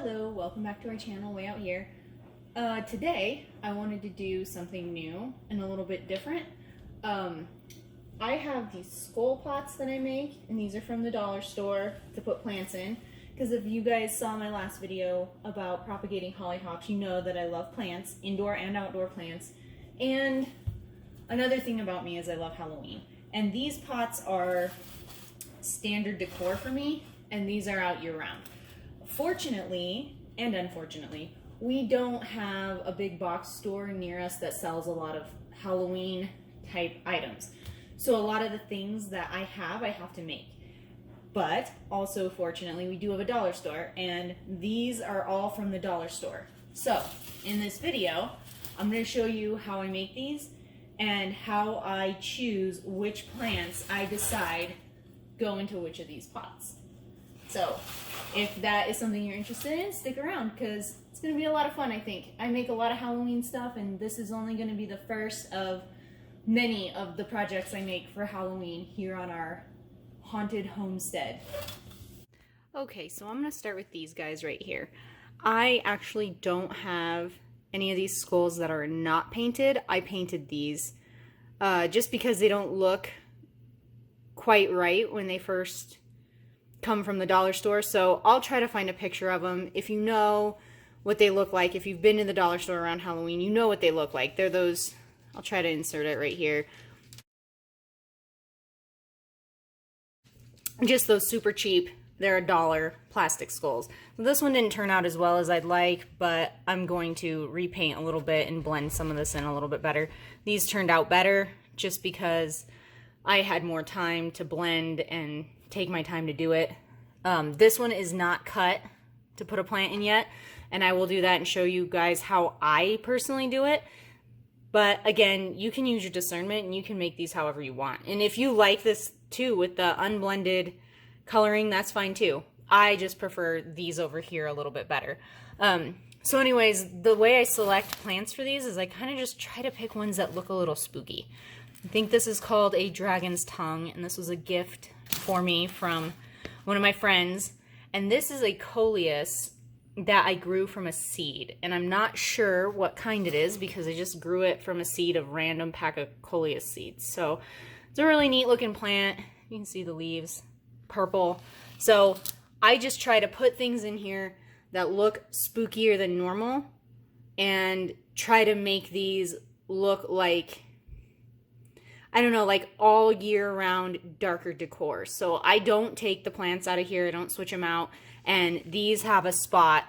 Hello, welcome back to our channel, Way Out Here. Today, I wanted to do something new and a little bit different. I have these skull pots that I make, and these are from the dollar store to put plants in. Because if you guys saw my last video about propagating hollyhocks, you know that I love plants, indoor and outdoor plants. And another thing about me is I love Halloween. And these pots are standard decor for me, and these are out year-round. Fortunately and unfortunately, we don't have a big box store near us that sells a lot of Halloween type items. So a lot of the things that I have to make. But also fortunately, we do have a dollar store, and these are all from the dollar store. So in this video, I'm going to show you how I make these and how I choose which plants I decide go into which of these pots. So if that is something you're interested in, stick around because it's going to be a lot of fun, I think. I make a lot of Halloween stuff, and this is only going to be the first of many of the projects I make for Halloween here on our haunted homestead. Okay, so I'm going to start with these guys right here. I actually don't have any of these skulls that are not painted. I painted these just because they don't look quite right when they first come from the dollar store. So I'll try to find a picture of them. If you know what they look like, if you've been to the dollar store around Halloween, you know what they look like. They're those, I'll try to insert it right here. Just those super cheap, they're $1 plastic skulls. So this one didn't turn out as well as I'd like, but I'm going to repaint a little bit and blend some of this in a little bit better. These turned out better just because I had more time to blend and take my time to do it. This one is not cut to put a plant in yet, and I will do that and show you guys how I personally do it. But again, you can use your discernment and you can make these however you want. And if you like this too with the unblended coloring, that's fine too. I just prefer these over here a little bit better. So anyways, the way I select plants for these is I kind of just try to pick ones that look a little spooky. I think this is called a dragon's tongue, and this was a gift for me from one of my friends. And this is a coleus that I grew from a seed, and I'm not sure what kind it is because I just grew it from a seed of random pack of coleus seeds. So it's a really neat looking plant. You can see the leaves, purple. So I just try to put things in here that look spookier than normal and try to make these look like, I don't know, like all year round darker decor. So I don't take the plants out of here. I don't switch them out. And these have a spot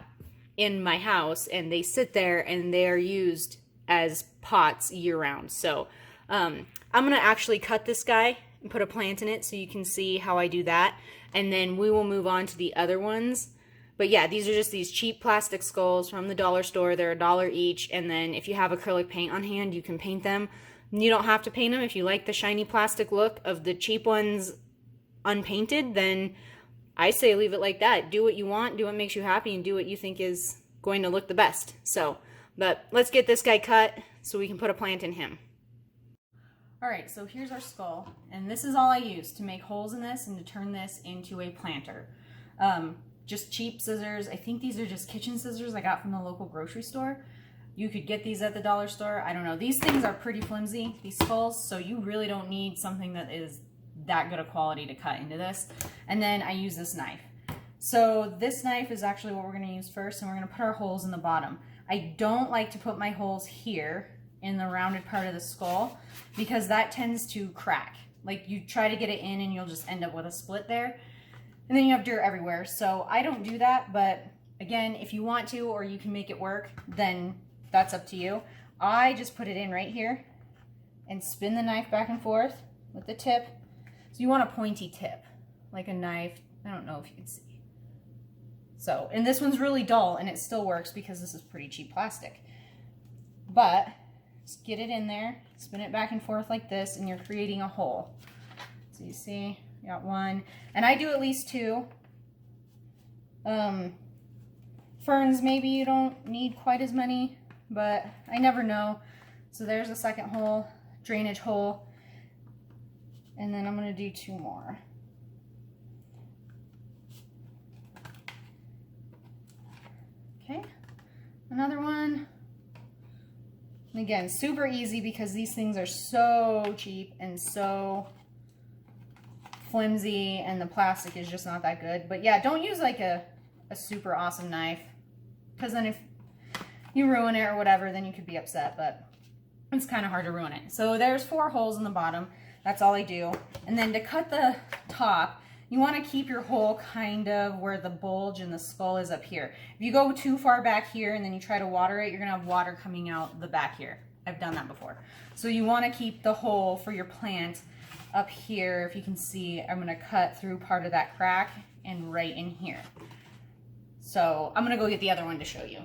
in my house, and they sit there and they are used as pots year round. So I'm going to actually cut this guy and put a plant in it so you can see how I do that. And then we will move on to the other ones. But yeah, these are just these cheap plastic skulls from the dollar store. They're $1 each. And then if you have acrylic paint on hand, you can paint them. You don't have to paint them. If you like the shiny plastic look of the cheap ones unpainted, then I say leave it like that. Do what you want, do what makes you happy, and do what you think is going to look the best. So, but let's get this guy cut so we can put a plant in him. Alright, so here's our skull, and this is all I use to make holes in this and to turn this into a planter. Just cheap scissors. I think these are just kitchen scissors I got from the local grocery store. You could get these at the dollar store. I don't know. These things are pretty flimsy, these skulls, so you really don't need something that is that good a quality to cut into this. And then I use this knife. So this knife is actually what we're going to use first, and we're going to put our holes in the bottom. I don't like to put my holes here in the rounded part of the skull because that tends to crack. Like you try to get it in and you'll just end up with a split there. And then you have dirt everywhere. So I don't do that, but again, if you want to or you can make it work, then that's up to you. I just put it in right here and spin the knife back and forth with the tip. So you want a pointy tip, like a knife. I don't know if you can see. So, and this one's really dull and it still works because this is pretty cheap plastic. But just get it in there, spin it back and forth like this, and you're creating a hole. So you see, you got one. And I do at least two. Ferns, maybe you don't need quite as many, but I never know. So there's a second hole, drainage hole. And then I'm going to do two more. another one. And again, super easy because these things are so cheap and so flimsy, and the plastic is just not that good. But yeah, don't use like a super awesome knife, because then if you ruin it or whatever, then you could be upset, but it's kind of hard to ruin it. So there's 4 holes in the bottom. That's all I do. And then to cut the top, you want to keep your hole kind of where the bulge in the skull is up here. If you go too far back here and then you try to water it, you're going to have water coming out the back here. I've done that before. So you want to keep the hole for your plant up here. If you can see, I'm going to cut through part of that crack and right in here. So I'm going to go get the other one to show you.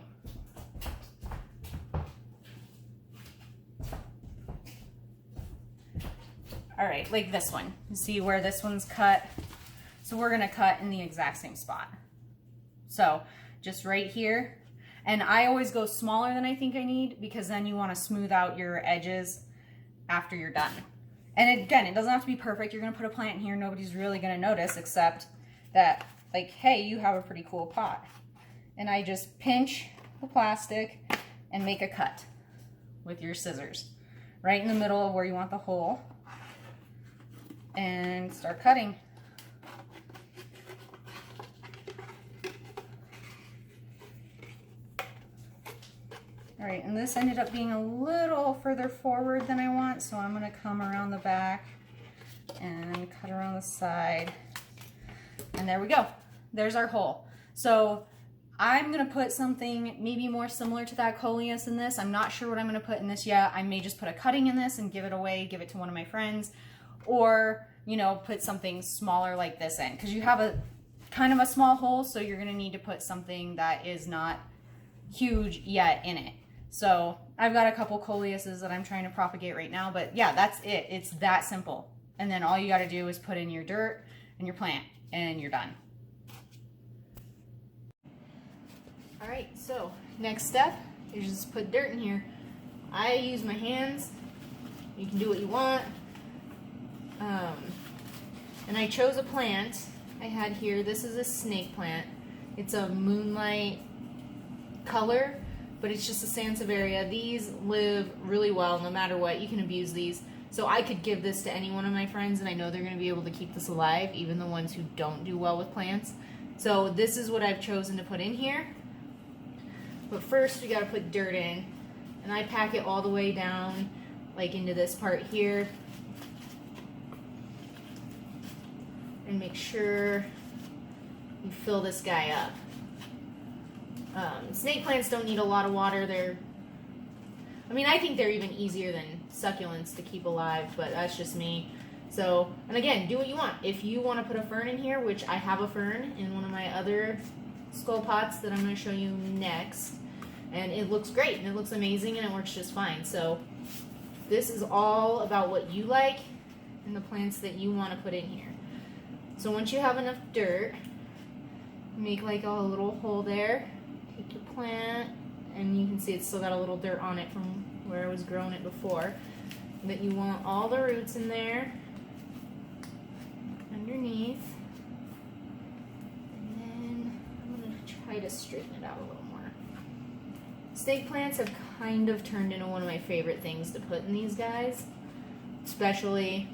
All right, like this one. You see where this one's cut? So we're gonna cut in the exact same spot. So just right here. And I always go smaller than I think I need, because then you wanna smooth out your edges after you're done. And again, it doesn't have to be perfect. You're gonna put a plant in here, nobody's really gonna notice, except that, like, hey, you have a pretty cool pot. And I just pinch the plastic and make a cut with your scissors right in the middle of where you want the hole, and start cutting. All right, and this ended up being a little further forward than I want, so I'm gonna come around the back and cut around the side. And there we go. There's our hole. So I'm gonna put something maybe more similar to that coleus in this. I'm not sure what I'm gonna put in this yet. I may just put a cutting in this and give it away, give it to one of my friends, or, you know, put something smaller like this in, because you have a kind of a small hole, so you're gonna need to put something that is not huge yet in it. So I've got a couple coleuses that I'm trying to propagate right now, but yeah, that's it. It's that simple. And then all you gotta do is put in your dirt and your plant, and you're done. All right, so next step is just put dirt in here. I use my hands. You can do what you want. And I chose a plant I had here. This is a snake plant. It's a moonlight color, but it's just a sansevieria. These live really well no matter what. You can abuse these. So I could give this to any one of my friends, and I know they're going to be able to keep this alive, even the ones who don't do well with plants. So this is what I've chosen to put in here. But first we got to put dirt in, and I pack it all the way down, like into this part here. And make sure you fill this guy up. Snake plants don't need a lot of water. I think they're even easier than succulents to keep alive, but that's just me. So, and again, do what you want. If you want to put a fern in here, which I have a fern in one of my other skull pots that I'm going to show you next, and it looks great, and it looks amazing, and it works just fine. So this is all about what you like and the plants that you want to put in here. So once you have enough dirt, make like a little hole there, take your plant, and you can see it's still got a little dirt on it from where I was growing it before. But you want all the roots in there, underneath, and then I'm going to try to straighten it out a little more. Snake plants have kind of turned into one of my favorite things to put in these guys, especially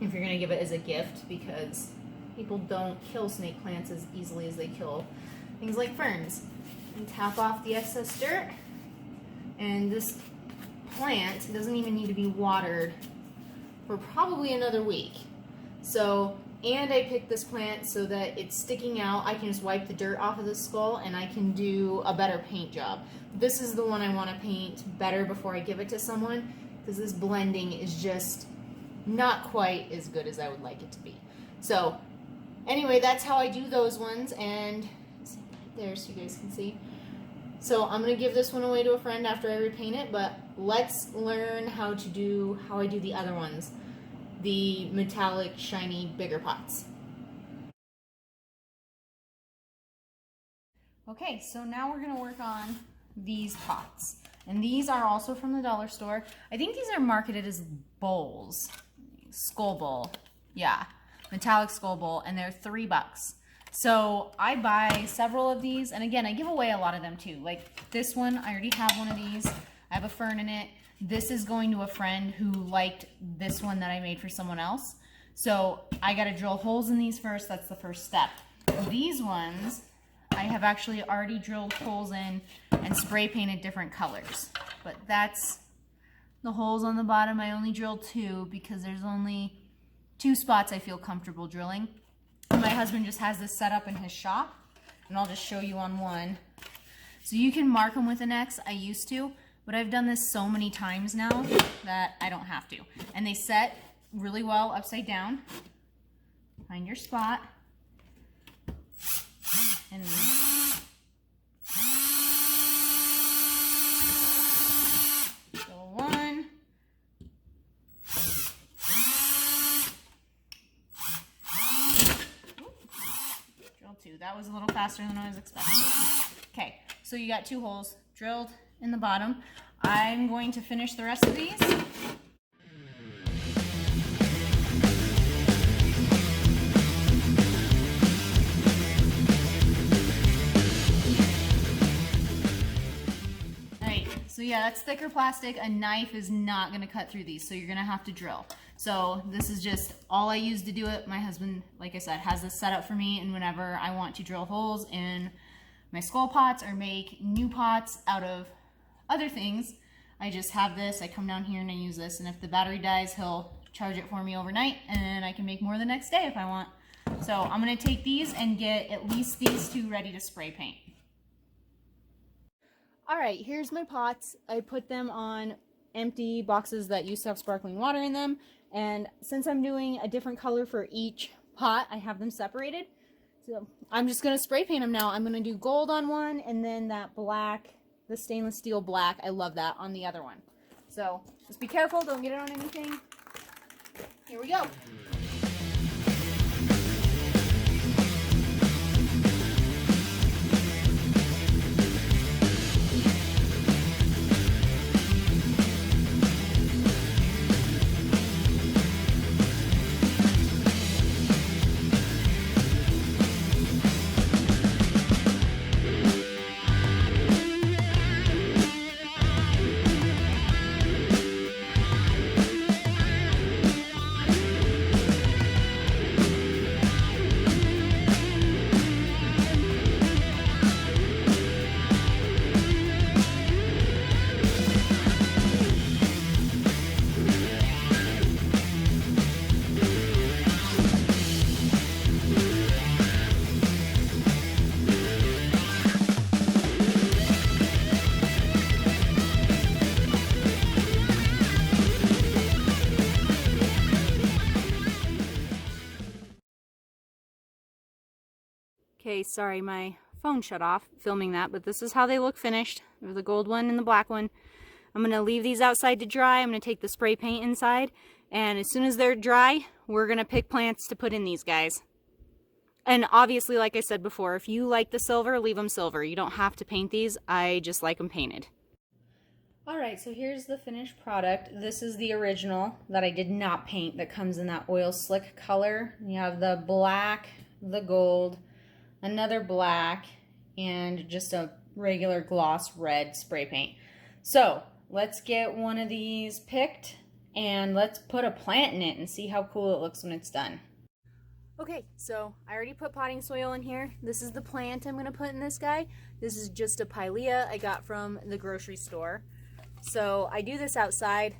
if you're going to give it as a gift, because people don't kill snake plants as easily as they kill things like ferns. And tap off the excess dirt. And this plant doesn't even need to be watered for probably another week. So, and I picked this plant so that it's sticking out. I can just wipe the dirt off of the skull and I can do a better paint job. This is the one I want to paint better before I give it to someone, because this blending is just not quite as good as I would like it to be. So anyway, that's how I do those ones, and right there so you guys can see. So I'm going to give this one away to a friend after I repaint it, but let's learn how I do the other ones, the metallic, shiny, bigger pots. Okay, so now we're going to work on these pots. And these are also from the dollar store. I think these are marketed as bowls. Skull bowl. Yeah, metallic skull bowl, and they're $3. So I buy several of these, and again, I give away a lot of them too. Like this one, I already have one of these. I have a fern in it. This is going to a friend who liked this one that I made for someone else. So I got to drill holes in these first. That's the first step. These ones, I have actually already drilled holes in and spray painted different colors. But that's the holes on the bottom. I only drilled 2 because there's only 2 spots I feel comfortable drilling. My husband just has this set up in his shop, and I'll just show you on one. So you can mark them with an X. I used to, but I've done this so many times now that I don't have to. And they set really well upside down. Find your spot. And drill 1. Drill 2. That was a little faster than I was expecting. Okay, so you got 2 holes drilled in the bottom. I'm going to finish the rest of these. So yeah, that's thicker plastic. A knife is not gonna cut through these, so you're gonna have to drill. So this is just all I use to do it. My husband, like I said, has this set up for me, and whenever I want to drill holes in my skull pots or make new pots out of other things, I just have this. I come down here and I use this, and if the battery dies, he'll charge it for me overnight, and I can make more the next day if I want. So I'm gonna take these and get at least these 2 ready to spray paint. All right, here's my pots. I put them on empty boxes that used to have sparkling water in them. And since I'm doing a different color for each pot, I have them separated. So I'm just gonna spray paint them now. I'm gonna do gold on one, and then that black, the stainless steel black, I love that, on the other one. So just be careful, don't get it on anything. Here we go. Okay, sorry, my phone shut off filming that, but this is how they look finished. There's the gold one and the black one. I'm going to leave these outside to dry. I'm going to take the spray paint inside, and as soon as they're dry, we're going to pick plants to put in these guys. And obviously, like I said before, if you like the silver, leave them silver. You don't have to paint these. I just like them painted. Alright, so here's the finished product. This is the original that I did not paint, that comes in that oil slick color. You have the black, the gold, another black, and just a regular gloss red spray paint. So let's get one of these picked and let's put a plant in it and see how cool it looks when it's done. Okay, so I already put potting soil in here. This is the plant I'm going to put in this guy. This is just a pilea I got from the grocery store. So I do this outside.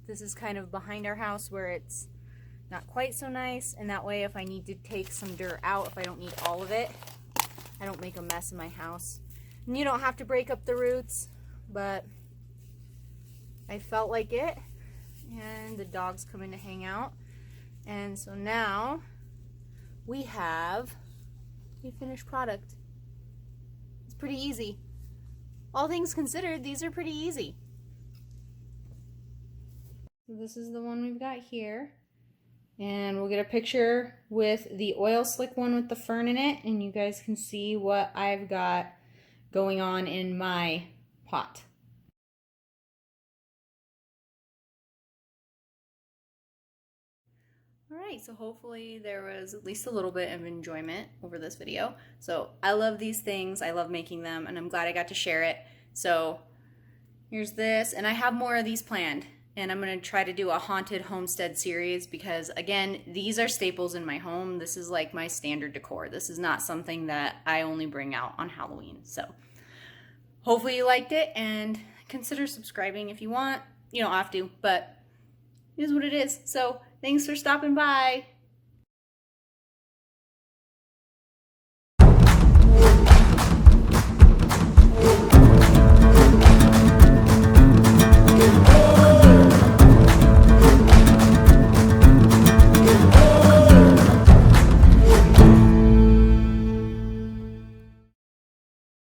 This is kind of behind our house where it's not quite so nice, and that way if I need to take some dirt out, if I don't need all of it, I don't make a mess in my house. And you don't have to break up the roots, but I felt like it, and the dogs come in to hang out. And so now we have a finished product. It's pretty easy. All things considered, these are pretty easy. So this is the one we've got here. And we'll get a picture with the oil slick one with the fern in it, and you guys can see what I've got going on in my pot. All Alright, so hopefully there was at least a little bit of enjoyment over this video. So I love these things, I love making them, and I'm glad I got to share it. So here's this, and I have more of these planned. And I'm going to try to do a haunted homestead series because, again, these are staples in my home. This is like my standard decor. This is not something that I only bring out on Halloween. So hopefully you liked it, and consider subscribing if you want. You don't have to, but it is what it is. So thanks for stopping by.